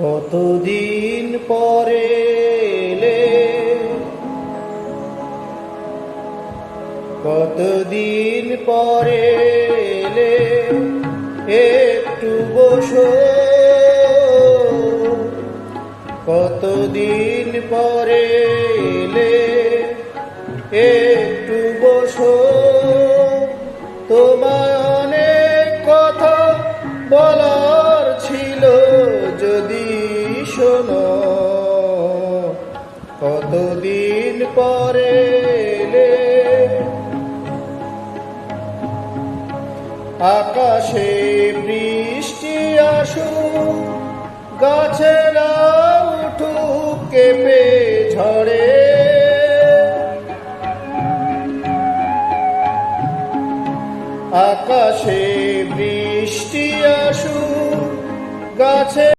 কতদিন পরে এলে, কতদিন পরে এলে, একটু বসো। কতদিন পরে এলে, একটু বসো। তোমায় অনেক কথা বলার ছিল, যদি শোনো। কতদিন পরে এলে, আকাশে বৃষ্টি আসুক, গাছেরা উঠুক কেঁপে ঝড়ে। আকাশে বৃষ্টি আসুক, গাছে